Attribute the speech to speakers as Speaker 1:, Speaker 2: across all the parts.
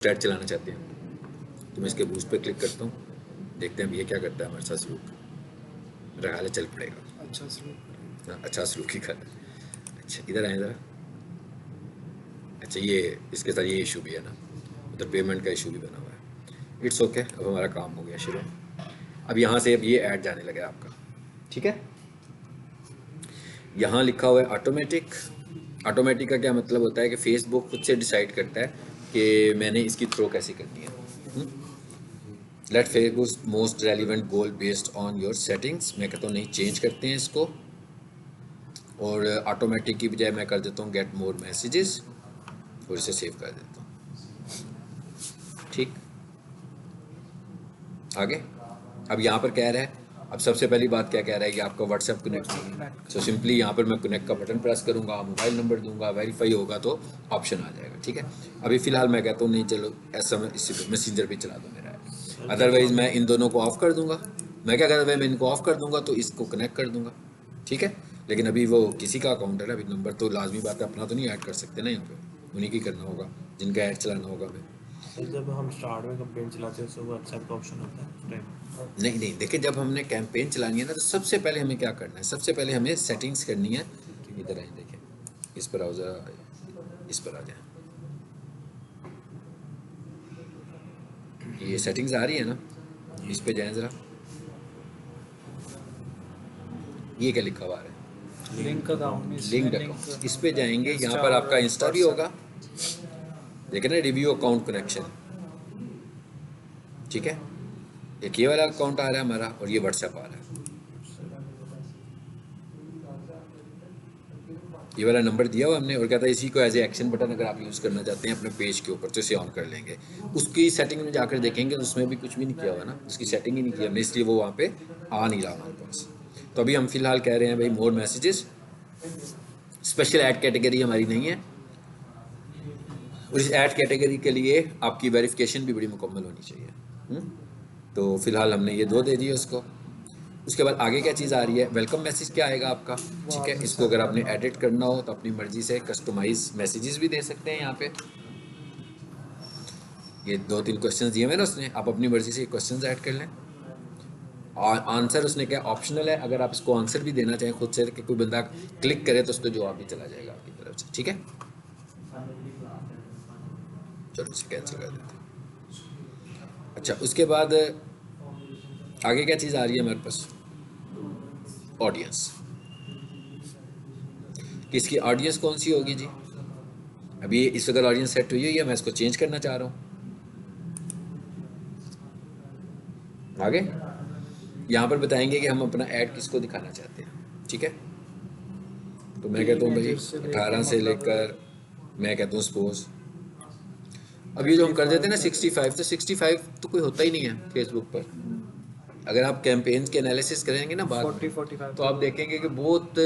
Speaker 1: Chat चलाना चाहते हैं तो मैं इसके बूस्ट पे क्लिक करता हूँ, देखते हैं अब ये क्या करता है हमारे साथ सलूक। मेरा ख्याल है चल पड़ेगा।
Speaker 2: अच्छा सलूक।
Speaker 1: हाँ, अच्छा सलूक ही कर। अच्छा इधर आए ज़रा। अच्छा ये इसके साथ ये इशू भी है ना, उधर पेमेंट का इशू भी बना हुआ है। इट्स ओके, अब हमारा काम हो गया शुरू। अब यहाँ से अब ये ऐड जाने लगा आपका, ठीक है। यहाँ लिखा हुआ है ऑटोमेटिक। ऑटोमेटिक का क्या मतलब होता है कि फेसबुक खुद से डिसाइड करता है कि मैंने इसकी थ्रो कैसी करनी है। Let Facebook most relevant goal based on your settings. मैं कहता हूँ नहीं, चेंज करते हैं इसको, और ऑटोमेटिक की बजाय मैं कर देता हूँ गेट मोर मैसेजेस, और इसे सेव कर देता हूँ। ठीक, आगे अब यहाँ पर कह रहा है, अब सबसे पहली बात क्या कह रहा है कि आपका व्हाट्सएप कनेक्ट नहीं है। सो सिंपली यहाँ पर मैं कनेक्ट का बटन प्रेस करूँगा, मोबाइल नंबर दूंगा, वेरीफाई होगा तो ऑप्शन आ जाएगा, ठीक है। अभी फ़िलहाल मैं कहता हूँ नहीं, चलो ऐसा मैं इसी पे मैसेंजर पे चला दो मेरा ऐप, अदरवाइज़ मैं इन दोनों को ऑफ कर दूंगा। मैं क्या कहता हूँ, मैं इनको ऑफ कर दूंगा तो इसको कनेक्ट कर दूंगा, ठीक है। लेकिन अभी वो किसी का अकाउंट है ना, अभी नंबर तो लाजमी बात है अपना तो नहीं ऐड कर सकते ना, यहाँ पे उन्हीं की करना होगा जिनका ऐड चलाना होगा हमें।
Speaker 3: सर जब हम स्टार्ट में कैंपेन चलाते हैं तो व्हाट्सएप का ऑप्शन होता है उस टाइम?
Speaker 1: नहीं नहीं, देखिए जब हमने कैंपेन चलानी है ना, तो सबसे पहले हमें क्या करना है, सबसे पहले हमें सेटिंग्स करनी है। इधर आए, देखें इस पर आओ ज़रा, इस पर आ जाए। ये सेटिंग्स आ रही है ना, इस पे जाएं ज़रा। ये क्या लिखा हुआ है,
Speaker 2: लिंक अकाउंट,
Speaker 1: लिंक्ड अकाउंट। इस पे जाएंगे, यहाँ पर आपका इंस्टा भी होगा, लेकिन रिव्यू अकाउंट कनेक्शन, ठीक है। एक ये वाला अकाउंट आ रहा है हमारा, और ये व्हाट्सएप आ रहा है। ये वाला नंबर दिया हुआ हमने, और कहता है इसी को एज ए एक्शन बटन अगर आप यूज़ करना चाहते हैं अपने पेज के ऊपर तो इसे ऑन कर लेंगे। उसकी सेटिंग में जाकर देखेंगे तो उसमें भी कुछ भी नहीं किया हुआ ना, उसकी सेटिंग ही नहीं किया हमने, इसलिए वो वहाँ पे आ नहीं रहा हमारे पास। तो अभी हम फिलहाल कह रहे हैं भाई मोर मैसेजेस, स्पेशल ऐड कैटेगरी हमारी नहीं है, और इस ऐड कैटेगरी के लिए आपकी वेरिफिकेशन भी बड़ी मुकम्मल होनी चाहिए। तो फिलहाल हमने ये 2 दे दिए उसको। उसके बाद आगे क्या चीज़ आ रही है, वेलकम मैसेज क्या आएगा आपका, ठीक है। इसको अगर आपने एडिट करना हो तो अपनी मर्जी से कस्टमाइज मैसेजेस भी दे सकते हैं यहाँ पे। ये 2-3 क्वेश्चंस दिए हुए ना उसने, आप अपनी मर्जी से क्वेश्चंस ऐड कर लें। और आंसर उसने क्या ऑप्शनल है, अगर आप इसको आंसर भी देना चाहें खुद से कि कोई बंदा क्लिक करे तो उसको जवाब भी चला जाएगा आपकी तरफ से, ठीक है। चलो इसे कैंसिल कर देते हैं। अच्छा उसके बाद आगे क्या चीज़ आ रही है हमारे पास, ऑडियंस। किसकी ऑडियंस कौन सी होगी जी, अभी इस अगर ऑडियंस सेट हुई है, मैं इसको चेंज करना चाह रहा हूँ। आगे यहाँ पर बताएंगे कि हम अपना ऐड किसको दिखाना चाहते हैं, ठीक है। तो मैं कहता हूँ भाई 18 से लेकर, मैं कहता हूँ सपोज अब ये जो हम कर देते हैं ना 65, तो 65 तो कोई होता ही नहीं है फेसबुक पर। अगर आप कैंपेन्स के एनालिसिस करेंगे ना बाद में,
Speaker 2: 40-45
Speaker 1: तो आप देखेंगे कि बहुत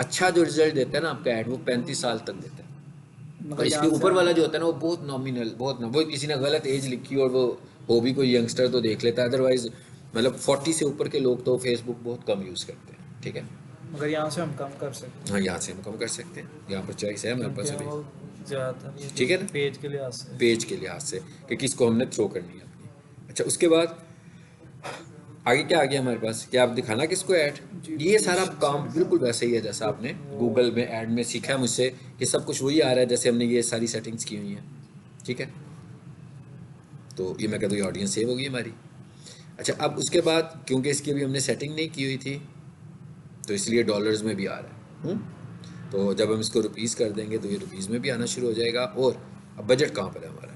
Speaker 1: अच्छा जो रिजल्ट देता है ना आपका ऐड, वो 35 साल तक देता है। और इसके ऊपर वाला जो होता है ना वो बहुत नॉमिनल, बहुत ना, वो किसी ने गलत एज लिखी और वो हो भी कोई यंगस्टर तो देख लेता है, अदरवाइज मतलब 40 से ऊपर के लोग तो फेसबुक बहुत कम यूज़ करते हैं, ठीक है।
Speaker 2: मगर यहाँ से हम कम कर सकते हैं।
Speaker 1: हाँ यहाँ से हम कम कर सकते हैं, यहाँ पर चॉइस है हमारे पास
Speaker 2: क्योंकि
Speaker 1: अभी,
Speaker 2: वो ज़्यादातर
Speaker 1: ठीक है ना,
Speaker 2: पेज के लिहाज से,
Speaker 1: पेज के लिहाज से कि किसको हमने थ्रो करनी है अपनी। अच्छा उसके बाद आगे क्या आ गया हमारे पास, क्या आप दिखाना किसको ऐड। ये सारा काम बिल्कुल वैसे ही है जैसा आपने गूगल में ऐड में सीखा है मुझसे, कि सब कुछ वही आ रहा है जैसे हमने ये सारी सेटिंग्स की हुई हैं, ठीक है। तो ये मैं कहता हूँ ये ऑडियंस सेव होगी हमारी। अच्छा अब उसके बाद क्योंकि इसकी अभी हमने सेटिंग नहीं की हुई थी तो इसलिए डॉलर्स में भी आ रहा है। तो जब हम इसको रुपीज़ कर देंगे तो ये रुपीज़ में भी आना शुरू हो जाएगा। और अब बजट कहाँ पर है हमारा,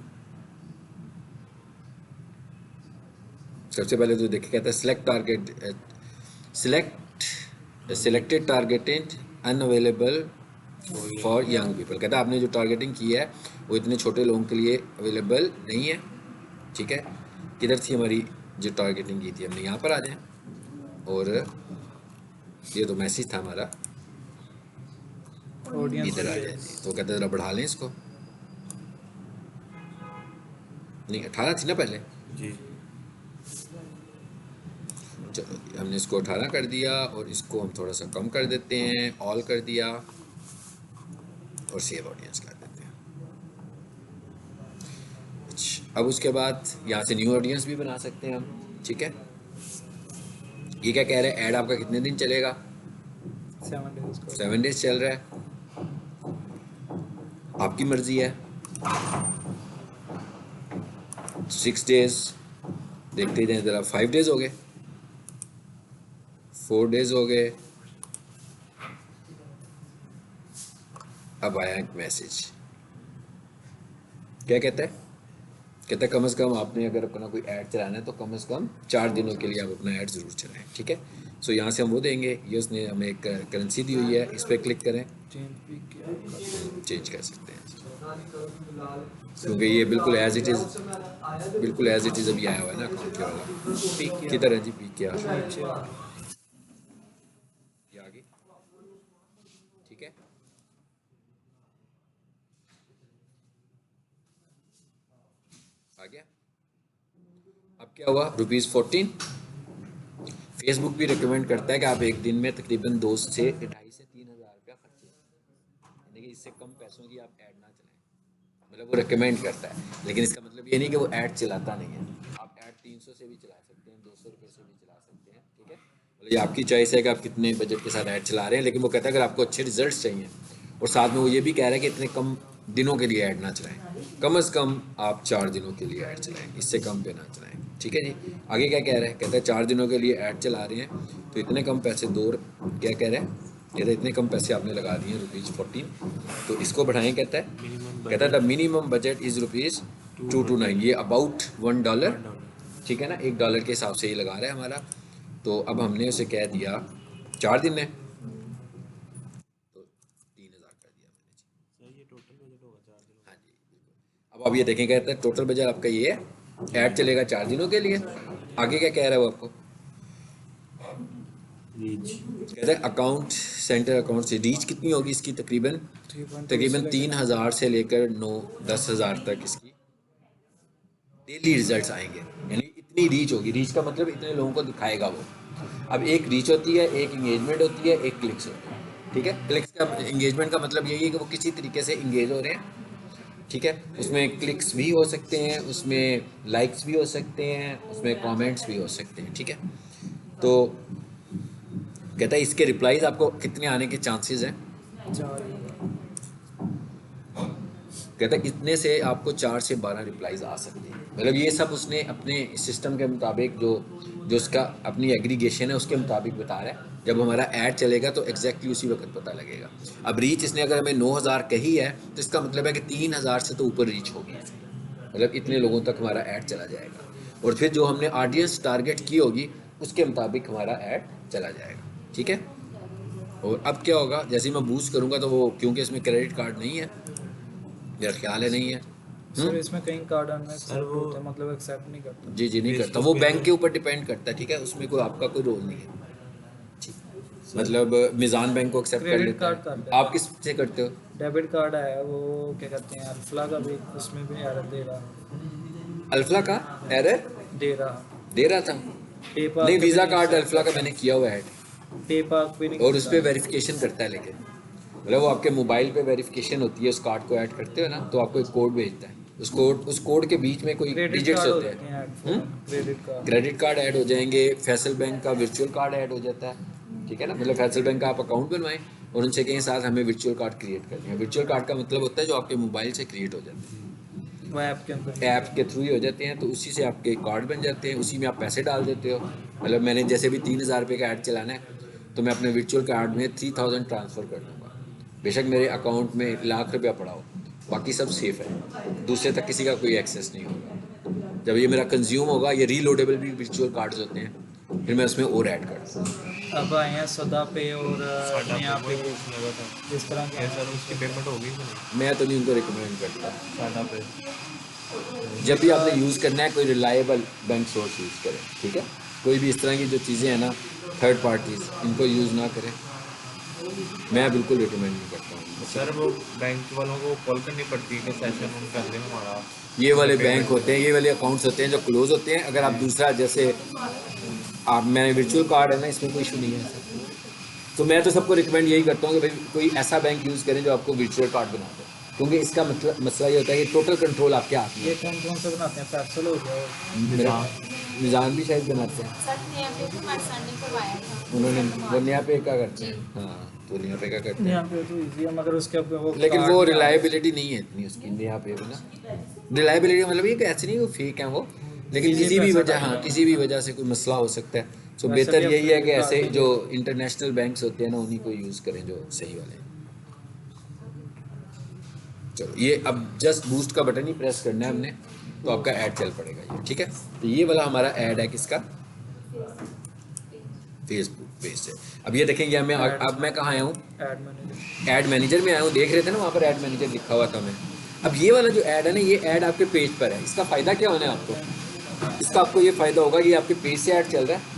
Speaker 1: सबसे पहले तो देखिए कहता है select target, selected targeted unavailable for young people. कहता है आपने जो टारगेटिंग की है वो इतने छोटे लोगों के लिए अवेलेबल नहीं है, ठीक है। किधर थी हमारी जो टारगेटिंग की थी हमने, यहाँ पर आ जाए, और ये तो मैसेज था हमारा, इधर आ जाए। तो कहते ज़रा बढ़ा लें इसको, नहीं 18 थी ना पहले
Speaker 3: जी।
Speaker 1: चलो हमने इसको 18 कर दिया, और इसको हम थोड़ा सा कम कर देते हैं, ऑल कर दिया, और सेव ऑडियंस कर देते हैं। अच्छा अब उसके बाद यहाँ से न्यू ऑडियंस भी बना सकते हैं हम, ठीक है। ये क्या कह रहे हैं, ऐड आपका कितने दिन चलेगा,
Speaker 2: 7 days का
Speaker 1: 7 डेज चल रहा है, आपकी मर्जी है। 6 डेज देखते जाए ज़रा, 5 डेज हो गए, 4 डेज हो गए। अब आया एक मैसेज, क्या कहता है, कहता है कम से कम आपने अगर अपना कोई ऐड चलाना है तो कम से कम 4 दिनों के लिए आप अपना ऐड ज़रूर चलाएं, ठीक है। सो यहाँ से हम वो देंगे, ये उसने हमें एक करेंसी दी हुई है, इस पर क्लिक करें,
Speaker 2: चेंज भी किया
Speaker 1: चेंज कर सकते हैं क्योंकि ये बिल्कुल एज इट इज़, बिल्कुल एज इट इज़ अभी आया हुआ है ना अकाउंट के वाला
Speaker 2: पिक
Speaker 1: की
Speaker 2: किया
Speaker 1: तरह जी, पी किया
Speaker 2: नीचे
Speaker 1: ये आगे, ठीक है। आ गया। अब क्या हुआ, ₹14। फेसबुक भी रिकमेंड करता है कि आप एक दिन में तकरीबन 2 से 2.5 से 3 हज़ार रुपया खर्चे, यानी कि इससे कम पैसों की आप ऐड ना चलाएं, मतलब वो रिकमेंड करता है। लेकिन इसका मतलब ये नहीं कि वो ऐड चलाता नहीं है, आप ऐड 300 से भी चला सकते हैं, 200 रुपये से भी चला सकते हैं, ठीक है। मतलब ये आपकी चॉइस है कि आप कितने बजट के साथ ऐड चला रहे हैं। लेकिन वो कहता है अगर आपको अच्छे रिजल्ट चाहिए, और साथ में वो ये भी कह रहा है कि इतने कम दिनों के लिए ऐड ना चलाएं, कम से कम आप 4 दिनों के लिए ऐड चलाएं, इससे कम पे ना चलाएं, ठीक है जी। आगे क्या कह रहा है, कहता है 4 दिनों के लिए ऐड चला रहे हैं तो इतने कम पैसे दो, क्या कह रहे हैं, कहता है इतने कम पैसे आपने लगा दिए ₹14, तो इसको बढ़ाएं, कहता है द मिनिमम बजट इज़ ₹229, ये अबाउट $1, ठीक है ना, $1 के हिसाब से ये लगा रहा है हमारा। तो अब हमने उसे कह दिया 4 दिन है तो 3,000 कर दिया मैंने जी।
Speaker 3: सर ये टोटल बजट होगा 4 दिनों का।
Speaker 1: हाँ जी बिल्कुल। अब आप ये देखें, कहता है टोटल बजट आपका ये है, ऐड चलेगा 4 दिनों के लिए। आगे क्या कह रहा है वो आपको,
Speaker 3: रीच
Speaker 1: कहते हैं अकाउंट सेंटर अकाउंट से रीच कितनी होगी इसकी, तकरीबन 3,000 से लेकर 9-10 हज़ार तक इसकी डेली रिजल्ट्स आएंगे, यानी इतनी रीच होगी। रीच का मतलब इतने लोगों को दिखाएगा वो। अब एक रीच होती है, एक इंगेजमेंट होती है, एक क्लिक्स होती है, ठीक है। क्लिक्स का, एंगेजमेंट का मतलब यही है कि वो किसी तरीके से इंगेज हो रहे हैं, ठीक है। उसमें क्लिक्स भी हो सकते हैं, उसमें लाइक्स भी हो सकते हैं, उसमें कमेंट्स भी हो सकते हैं, ठीक है। तो कहता है इसके रिप्लाईज आपको कितने आने के चांसेस हैं,
Speaker 2: 4
Speaker 1: कहता है इतने से आपको 4 से 12 रिप्लाईज आ सकते हैं। मतलब ये सब उसने अपने सिस्टम के मुताबिक जो जो उसका अपनी एग्रीगेशन है उसके मुताबिक बता रहा है। जब हमारा ऐड चलेगा तो एग्जैक्टली उसी वक्त पता लगेगा। अब रीच इसने अगर हमें 9,000 कही है तो इसका मतलब है कि 3,000 से तो ऊपर रीच होगी, मतलब इतने लोगों तक हमारा ऐड चला जाएगा। और फिर जो हमने ऑडियंस टारगेट की होगी उसके मुताबिक हमारा ऐड चला जाएगा, ठीक है। और अब क्या होगा, जैसे ही मैं बूस्ट करूँगा तो वो, क्योंकि इसमें क्रेडिट कार्ड नहीं है, मेरा ख्याल है नहीं है,
Speaker 2: सर इसमें कई कार्ड
Speaker 3: सर
Speaker 2: अनएक्सेप्ट
Speaker 3: वो-
Speaker 2: होते हैं, मतलब एक्सेप्ट नहीं करता।
Speaker 1: जी जी नहीं करता,
Speaker 3: Facebook
Speaker 1: वो
Speaker 3: पे
Speaker 1: बैंक
Speaker 3: तो-
Speaker 1: के ऊपर डिपेंड करता है, ठीक है, उसमें कोई आपका कोई रोल नहीं है, ठीक। मतलब मिज़ान बैंक को एक्सेप्ट कर
Speaker 2: क्रेडिट
Speaker 1: लेता
Speaker 2: कार्ड
Speaker 1: है।
Speaker 2: करता है।
Speaker 1: आप किस से करते हो,
Speaker 2: डेबिट कार्ड है वो, क्या कहते हैं, अल्फला का भी, उसमें भी एरर दे रहा
Speaker 1: अल्फला का एरर
Speaker 2: दे रहा
Speaker 1: दे रहा था,
Speaker 2: पेपाल
Speaker 1: नहीं
Speaker 2: का भी
Speaker 1: वीज़ा
Speaker 2: नहीं
Speaker 1: कार्ड
Speaker 2: accept
Speaker 1: अल्फला का
Speaker 2: करता।
Speaker 1: मैंने किया हुआ है
Speaker 2: पेपाल भी नहीं
Speaker 1: और उस पर
Speaker 2: करता।
Speaker 1: वेरिफिकेशन करता है, लेकिन मतलब वो आपके मोबाइल पे वेरिफिकेशन होती है, उस कार्ड को ऐड करते हो ना तो आपको एक कोड भेजता है, उस कोड के बीच में कोई
Speaker 2: क्रेडिट
Speaker 1: डिजिट्स
Speaker 2: कार्ड हो
Speaker 1: होते
Speaker 2: जाते
Speaker 1: हैं,
Speaker 2: हैं ऐड फॉरन, credit card.
Speaker 1: Credit card add हो जाएंगे, फैसल बैंक का वर्चुअल कार्ड ऐड हो जाता है, ठीक है ना। मतलब फैसल बैंक का आप अकाउंट बनवाएं और उनसे कहीं साथ हमें वर्चुअल कार्ड क्रिएट करनी है। वर्चुअल कार्ड का मतलब होता है जो आपके मोबाइल से क्रिएट हो जाते हैं,
Speaker 2: वो ऐप के अंदर
Speaker 1: ऐप के थ्रू ही हो जाते हैं, तो उसी से आपके कार्ड बन जाते हैं, उसी में आप पैसे डाल देते हो। मतलब मैंने जैसे भी 3,000 रुपये का ऐड चलाना है तो मैं अपने वर्चुअल कार्ड में 3,000 ट्रांसफ़र कर दूँगा, बेशक मेरे अकाउंट में ₹1,00,000 पड़ा हो, बाकी सब सेफ़ है, दूसरे तक किसी का कोई एक्सेस नहीं होगा। जब ये मेरा कंज्यूम होगा, ये रीलोडेबल भी वर्चुअल कार्ड्स होते हैं, फिर मैं उसमें और ऐड कर दूँगा।
Speaker 2: अब आए हैं सदा पे और
Speaker 3: साडा
Speaker 2: यहाँ
Speaker 3: पे
Speaker 2: पे
Speaker 3: वो पूछने लगा था
Speaker 2: इस तरह
Speaker 3: क्या
Speaker 2: के।
Speaker 3: सर उसकी पेमेंट होगी कि नहीं
Speaker 1: मैं तो नहीं उनको रिकमेंड करता।
Speaker 3: साडा पे।
Speaker 1: जब भी आपने यूज़ करना है कोई रिलायबल बैंक सोर्स यूज़ करें, ठीक है। कोई भी इस तरह की जो चीज़ें हैं ना थर्ड पार्टीज़, इनको यूज़ ना करें, मैं बिल्कुल रिकमेंड नहीं करता हूँ।
Speaker 3: सर वो बैंक वालों को कॉल करनी पड़ती है कि सेशन उन कर दें हमारा।
Speaker 1: ये वाले बैंक होते हैं, ये वाले अकाउंट्स होते हैं जो क्लोज होते हैं। अगर आप दूसरा जैसे आप, मैंने वर्चुअल कार्ड है ना, इसमें कोई इशू नहीं है सर। तो मैं तो सबको रिकमेंड यही करता हूँ कि भाई कोई ऐसा बैंक यूज़ करें जो आपको वर्चुअल कार्ड बना दे, क्योंकि इसका मतलब मसला ये होता है कि टोटल कंट्रोल आपके हाथ में
Speaker 2: ये कौन कौन से बनाते हैं? फैसल हो गया और
Speaker 1: है। मेरा निज़ाम भी शायद बनाते हैं
Speaker 4: सर नया पे भी हमारे सर ने करवाया था
Speaker 1: उन्होंने,
Speaker 4: सर
Speaker 1: वो नया पे का करते
Speaker 4: जी।
Speaker 1: हैं। हाँ तो नया पे का करते हैं,
Speaker 2: यहाँ पे तो इजी है, मगर उसके अब वो
Speaker 1: लेकिन
Speaker 2: कार्ड
Speaker 1: वो
Speaker 2: में आ रहा है।
Speaker 1: रिलायबिलिटी नहीं है इतनी उसकी नया पे भी ना। रिलायबिलिटी मतलब ये कि ऐसे नहीं वो फेक है वो, लेकिन
Speaker 2: किसी
Speaker 1: किसी भी
Speaker 2: पैसा
Speaker 1: वजह, हाँ
Speaker 2: डालना।
Speaker 1: किसी भी वजह से कोई मसला हो सकता है। सो
Speaker 2: वैसे
Speaker 1: बेहतर
Speaker 2: भी अब
Speaker 1: यही है कि
Speaker 2: credit
Speaker 1: ऐसे
Speaker 2: card भी
Speaker 1: जो
Speaker 2: देते
Speaker 1: इंटरनेशनल बैंक्स होते हैं ना उन्हीं को यूज़ करें जो सही वाले। चलो ये अब जस्ट बूस्ट का बटन ही प्रेस करना है हमने, तो आपका ऐड चल पड़ेगा ये, ठीक है। तो ये वाला हमारा ऐड है किसका, फेसबुक पेज से। अब ये देखेंगे मैं, अब मैं कहाँ आया हूँ,
Speaker 2: ऐड मैनेजर।
Speaker 1: ऐड मैनेजर में आया हूँ। देख रहे थे ना वहाँ पर ऐड मैनेजर लिखा हुआ था मैं। अब ये वाला जो ऐड है ना, ये ऐड आपके पेज पर है। इसका फ़ायदा क्या होना है आपको, इसका आपको ये फ़ायदा होगा कि आपके पेज से ऐड चल रहा है।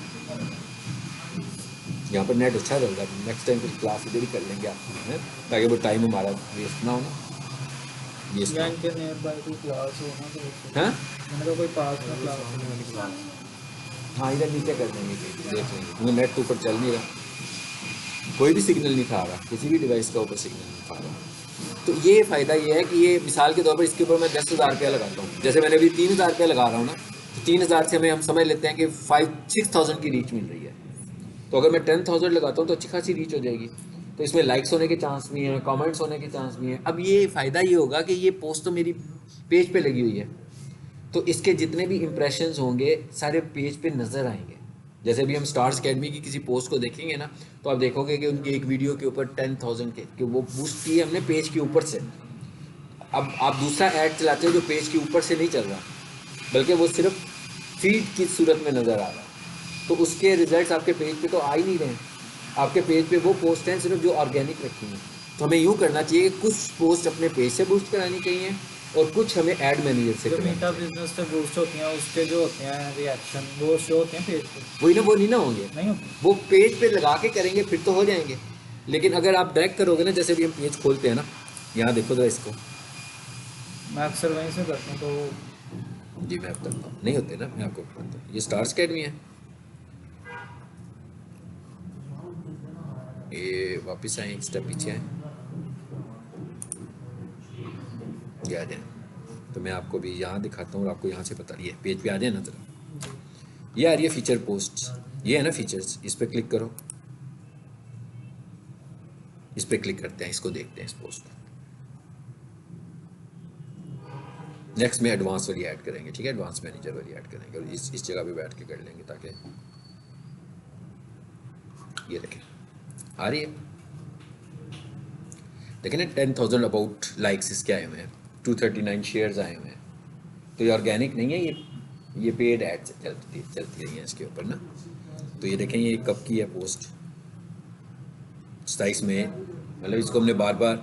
Speaker 1: यहाँ पर नेट अच्छा चल रहा है, नेक्स्ट टाइम कुछ क्लास इधर ही कर लेंगे आप, हैं, ताकि वो टाइम हमारा वेस्ट ना हो ना। ये
Speaker 2: या इनके नियर बाय कोई क्लास हो ना तो
Speaker 1: हाँ
Speaker 2: मैंने कहा कोई पास में क्लास हो।
Speaker 1: हाँ, इधर नीचे कर देंगे, देख लेंगे, क्योंकि नेट तो ऊपर चल नहीं रहा, कोई भी सिग्नल नहीं खा रहा, किसी भी डिवाइस का ऊपर सिग्नल नहीं खा रहा। तो ये फ़ायदा ये है कि ये मिसाल के तौर पर इसके ऊपर मैं 10,000 रुपया लगाता हूँ, जैसे मैंने अभी 3,000 रुपया लगा रहा हूँ ना, तो 3,000 से हमें हम समझ लेते हैं कि 6,000 की रीच मिल रही है। तो अगर मैं 10,000 लगाता हूँ तो अच्छी खासी रीच हो जाएगी। तो इसमें लाइक्स होने के चांस भी हैं, कमेंट्स होने के चांस भी हैं। अब ये फ़ायदा ये होगा कि ये पोस्ट तो मेरी पेज पे लगी हुई है, तो इसके जितने भी इम्प्रेशंस होंगे सारे पेज पे नज़र आएंगे। जैसे भी हम स्टार्स अकेडमी की किसी पोस्ट को देखेंगे ना, तो आप देखोगे कि उनकी एक वीडियो के ऊपर 10,000 के कि वो बूस्ट की है हमने पेज के ऊपर से। अब आप दूसरा ऐड चलाते हो जो पेज के ऊपर से नहीं चल रहा, बल्कि वो सिर्फ फीड की सूरत में नज़र आ रहा है, तो उसके रिजल्ट्स आपके पेज पे तो आ ही नहीं रहे हैं। आपके पेज पे वो पोस्ट हैं सिर्फ जो ऑर्गेनिक रखी हैं। तो हमें यूँ करना चाहिए कि कुछ पोस्ट अपने पेज से बूस्ट करानी चाहिए और कुछ हमें ऐड मैनेजर से
Speaker 2: जो
Speaker 1: करानी
Speaker 2: मीटा
Speaker 1: चाहिए।
Speaker 2: बिजनेस से बूस्ट होती हैं उसके जो होते हैं रिएक्शन वो शो होते हैं पेज पे,
Speaker 1: वही ना, वो नहीं ना होंगे,
Speaker 2: नहीं होते?
Speaker 1: वो पेज पे लगा के करेंगे फिर तो हो जाएंगे। लेकिन अगर आप डायरेक्ट करोगे ना, जैसे भी हम पेज खोलते हैं ना, यहाँ देखो जरा इसको,
Speaker 2: मैं अक्सर वहीं से करता हूँ तो वो
Speaker 1: जी मैं बताता हूँ, नहीं होते ना, मैं आपको बताता हूँ। ये स्टार्स अकेडमी है, ये वापस आए, एक स्टेप पीछे आए, ये आ जाए, तो मैं आपको भी यहाँ दिखाता हूँ और आपको यहाँ से बता रही है, पेज पे आ जाए ना जरा। ये आ रही है फीचर पोस्ट, ये है ना फीचर्स, इस पर क्लिक करो, इस पर क्लिक करते हैं, इसको देखते हैं इस पोस्ट को। नेक्स्ट में एडवांस वाली ऐड करेंगे, ठीक है, एडवांस मैनेजर वाली ऐड करेंगे और इस जगह पे बैठ के कर लेंगे, ताकि ये देखें आ रही है, देखें ना 10,000 अबाउट लाइक्स इसके आए हुए हैं, 239 शेयर्स आए हुए हैं। तो ये ऑर्गेनिक नहीं है, ये पेड ऐड चलती रही हैं इसके ऊपर ना। तो ये देखें ये कब की है पोस्ट, 27 में, मतलब इसको हमने बार बार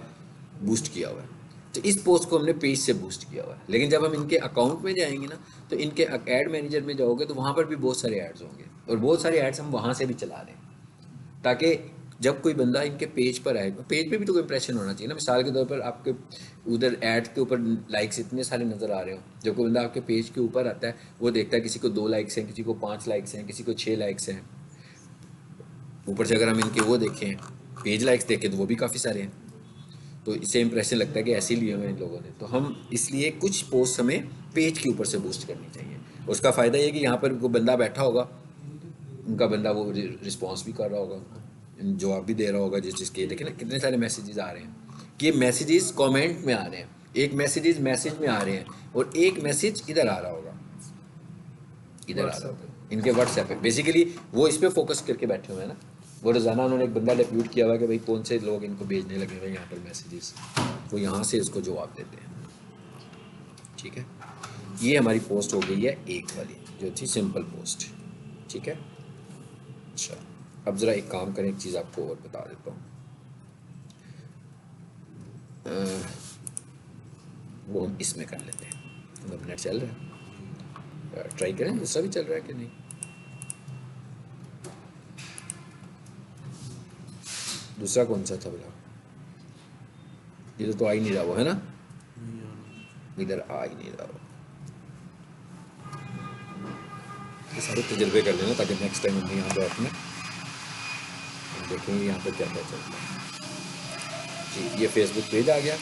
Speaker 1: बूस्ट किया हुआ है। तो इस पोस्ट को हमने पेज से बूस्ट किया हुआ है। लेकिन जब हम इनके अकाउंट में जाएंगे ना, तो इनके ऐड मैनेजर में जाओगे तो वहाँ पर भी बहुत सारे एड्स होंगे और बहुत सारे एड्स हम वहाँ से भी चला रहे हैं, ताकि जब कोई बंदा इनके पेज पर आए, पेज पे भी तो कोई इंप्रेशन होना चाहिए ना। मिसाल के तौर पर आपके उधर ऐड के ऊपर लाइक्स इतने सारे नज़र आ रहे हो, जब कोई बंदा आपके पेज के ऊपर आता है वो देखता है किसी को 2 लाइक्स हैं, किसी को 5 लाइक्स हैं, किसी को 6 लाइक्स हैं। ऊपर से अगर हम इनके वो देखें पेज लाइक्स देखें तो वो भी काफ़ी सारे हैं, तो इससे इंप्रेशन लगता है कि ऐसे ही लिए हुए इन लोगों ने। तो हम इसलिए कुछ पोस्ट हमें पेज के ऊपर से बूस्ट करनी चाहिए। उसका फ़ायदा ये कि यहाँ पर कोई बंदा बैठा होगा, उनका बंदा वो रिस्पॉन्स भी कर रहा होगा, जवाब भी दे रहा होगा जिसके। देखें ना कितने सारे मैसेजेस आ रहे हैं, कि मैसेजेस कमेंट में आ रहे हैं, एक मैसेज में आ रहे हैं और एक मैसेज इधर आ रहा होगा, इधर आ रहा होगा इनके व्हाट्सएप पे। बेसिकली वो इस पर फोकस करके बैठे हुए हैं ना। वो रोज़ाना उन्होंने एक बंदा डेप्यूट किया हुआ कि भाई कौन से लोग इनको भेजने लगे हुए यहाँ पर मैसेजेस, वो यहाँ से इसको जवाब देते हैं, ठीक है। ये हमारी पोस्ट हो गई है एक वाली जो थी सिंपल पोस्ट, ठीक है। अच्छा अब ज़रा एक काम करें, एक चीज़ आपको और बता देता हूँ, वो हम इसमें कर लेते हैं। मतलब नेट चल रहा है, ट्राई करें दूसरा भी चल रहा है कि नहीं। दूसरा कौन सा था बोला, इधर तो आ ही नहीं रहा वो, है ना, इधर आ ही नहीं रहा वो। ये सारे तजर्बे कर लेना ताकि नेक्स्ट टाइम हम यहाँ पर अपने देखेंगे यहाँ पर क्या क्या चलता है। जी ये फेसबुक पेज आ गया,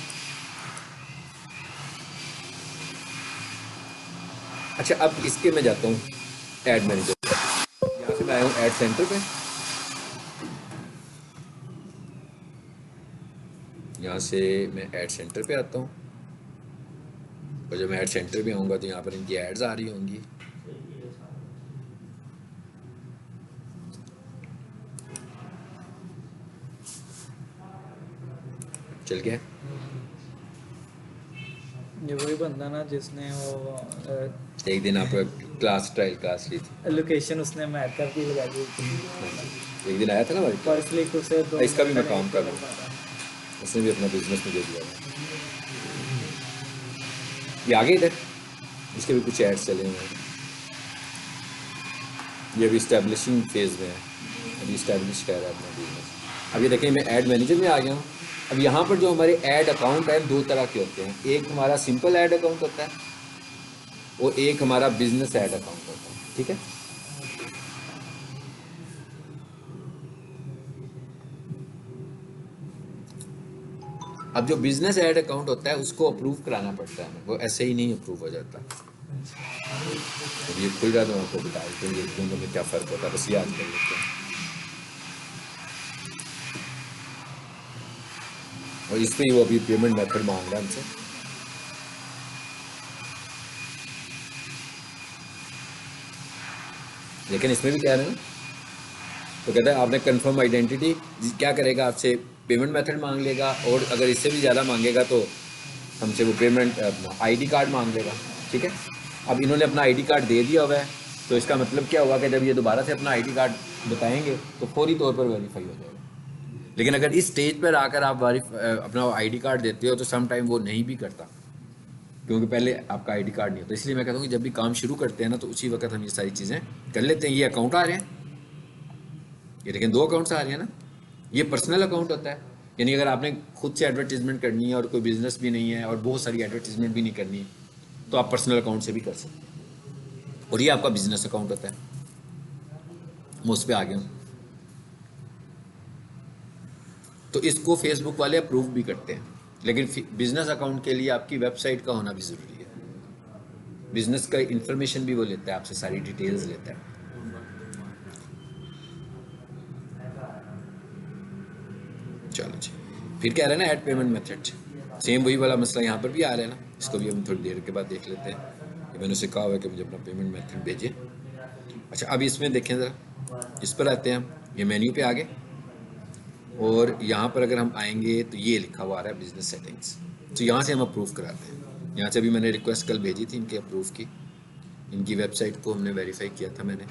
Speaker 1: अच्छा, अब इसके मैं जाता हूँ ऐड मैनेजर। यहाँ से मैं आया हूँ ऐड सेंटर पे। यहाँ से मैं ऐड सेंटर पे आता हूँ, और जब मैं ऐड सेंटर पे आऊँगा तो यहाँ पर इनकी एड्स आ रही होंगी। चल गया।
Speaker 2: ये वही बंदा ना जिसने वो
Speaker 1: एक दिन आप क्लास ट्रायल क्लास ली थी,
Speaker 2: लोकेशन उसने मैप कर दी लगा दी थी।
Speaker 1: एक दिन आया था ना हमारे पास।
Speaker 2: पर्स लिख उसे दो
Speaker 1: इसका भी मैं
Speaker 2: मिनट
Speaker 1: काम
Speaker 2: में
Speaker 1: कर रहा हूँ, उसने भी अपना बिजनेस मुझे दिया था। ये आगे इधर इसके भी कुछ एड्स चले हुए हैं। ये अभी इस्टेब्लिशिंग फेज में है, अभी इस्टेब्लिश कर रहा है अपना बिजनेस। अब ये देखें मैं ऐड मैनेजर में आ गया हूँ। अब यहाँ पर जो हमारे ऐड अकाउंट है दो तरह के होते हैं, एक हमारा सिंपल ऐड अकाउंट होता है और एक हमारा बिजनेस ऐड अकाउंट होता है, ठीक है। अब जो बिजनेस ऐड अकाउंट होता है उसको अप्रूव कराना पड़ता है, वो ऐसे ही नहीं अप्रूव हो जाता। अब ये खुल रहा तो आपको बता देते हैं ये दोनों में क्या फ़र्क होता है, बस याद कर लेते हैं। और इस पर वो अभी पेमेंट मेथड मांग रहा है हमसे। लेकिन इसमें भी कह रहे हैं ना, तो कहता है आपने कंफर्म आइडेंटिटी, क्या करेगा आपसे पेमेंट मेथड मांग लेगा, और अगर इससे भी ज़्यादा मांगेगा तो हमसे वो पेमेंट आईडी कार्ड मांग लेगा, ठीक है। अब इन्होंने अपना आईडी कार्ड दे दिया हुआ है, तो इसका मतलब क्या हुआ कि जब ये दोबारा से अपना आईडी कार्ड बताएंगे तो फौरी तौर पर वेरीफाई हो जाएगा। लेकिन अगर इस स्टेज पर आकर आप अपना आईडी कार्ड देते हो तो सम टाइम वो नहीं भी करता, क्योंकि पहले आपका आईडी कार्ड नहीं होता। इसलिए मैं कहता हूँ कि जब भी काम शुरू करते हैं ना तो उसी वक्त हम ये सारी चीज़ें कर लेते हैं। ये अकाउंट आ रहे हैं, ये लेकिन दो अकाउंट्स आ रहे हैं ना। ये पर्सनल अकाउंट होता है, यानी अगर आपने खुद से एडवर्टीजमेंट करनी है और कोई बिजनेस भी नहीं है और बहुत सारी एडवर्टीजमेंट भी नहीं करनी है तो आप पर्सनल अकाउंट से भी कर सकते हैं। और ये आपका बिजनेस अकाउंट होता है। मैं उस पर आ गया हूँ, तो इसको फेसबुक वाले अप्रूव भी करते हैं, लेकिन बिजनेस अकाउंट के लिए आपकी वेबसाइट का होना भी ज़रूरी है। बिजनेस का इंफॉर्मेशन भी वो लेता है आपसे, सारी डिटेल्स लेता है। चलो जी, फिर कह रहे हैं ना ऐड पेमेंट मेथड, सेम वही वाला मसला यहाँ पर भी आ रहा है ना। इसको भी हम थोड़ी देर के बाद देख लेते हैं। ये मैंने उसे कहा हुआ है कि मुझे अपना पेमेंट मेथड भेजिए। अच्छा, अब इसमें देखें ज़रा, इस पर आते हैं हम, ये मेन्यू पे आ गए, और यहाँ पर अगर हम आएंगे तो ये लिखा हुआ आ रहा है बिजनेस सेटिंग्स। तो यहाँ से हम अप्रूव कराते हैं। यहाँ से भी मैंने रिक्वेस्ट कल भेजी थी इनके अप्रूव की, इनकी वेबसाइट को हमने वेरीफाई किया था मैंने।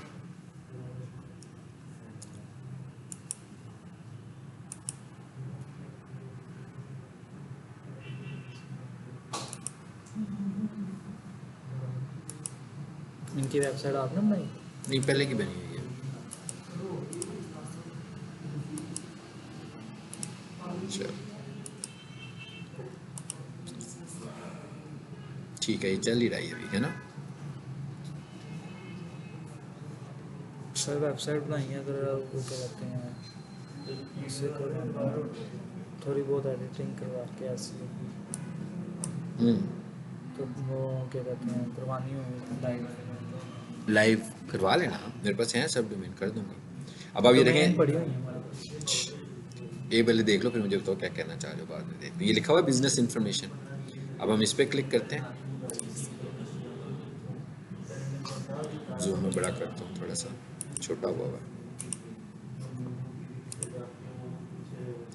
Speaker 2: इनकी वेबसाइट आपने बनाई?
Speaker 1: नहीं, पहले की बनी हुई है। चलो ठीक है, ये चल ही रही है अभी, है ना।
Speaker 2: सर वेबसाइट बनाई है, अगर वो क्या कहते हैं इससे थोड़ी बहुत एडिटिंग करवा के ऐसी तो वो क्या कहते हैं करवानी होगी
Speaker 1: लाइव करवा लेना, मेरे पास हैं सब, डोमेन कर दूंगा। अब आप ये देखें,
Speaker 2: पड़ी हुई है हमारे पास।
Speaker 1: ये पहले देख लो फिर मुझे बताओ क्या कहना चाह रहे हो, बाद में देख लो। ये लिखा हुआ है बिजनेस इंफॉर्मेशन। अब हम इस पर क्लिक करते हैं, जूम में बड़ा करता हूँ, थोड़ा सा छोटा हुआ है।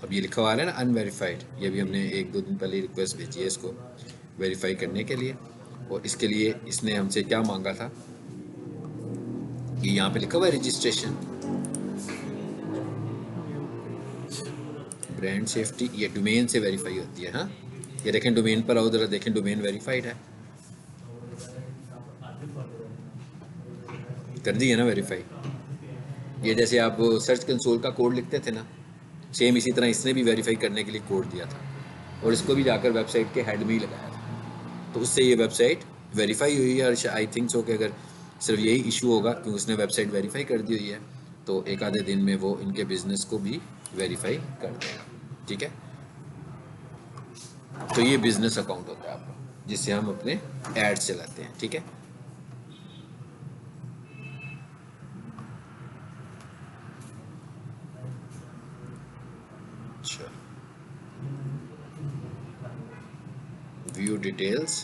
Speaker 1: अब ये लिखा हुआ है ना अनवेरीफाइड, ये भी हमने एक दो दिन पहले रिक्वेस्ट भेजी है इसको वेरीफाई करने के लिए। और इसके लिए इसने हमसे क्या मांगा था, ये यहाँ पे लिखा हुआ है रजिस्ट्रेशन, ब्रांड सेफ्टी, ये डोमेन से वेरीफाई होती है। हाँ, ये देखें डोमेन पर आओ, जरा देखें डोमेन वेरीफाइड है, कर दी है ना वेरीफाई। ये जैसे आप सर्च कंसोल का कोड लिखते थे ना, सेम इसी तरह इसने भी वेरीफाई करने के लिए कोड दिया था, और इसको भी जाकर वेबसाइट के हेड में ही लगाया था, तो उससे ये वेबसाइट वेरीफाई हुई है। और आई थिंक सो कि अगर सिर्फ यही इशू होगा क्योंकि उसने वेबसाइट वेरीफाई कर दी हुई है, तो एक आधे दिन में वो इनके बिजनेस को भी वेरीफाई कर देगा, ठीक है। तो ये बिजनेस अकाउंट होता है आपका, जिससे हम अपने एड्स चलाते हैं, ठीक है। अच्छा, व्यू डिटेल्स,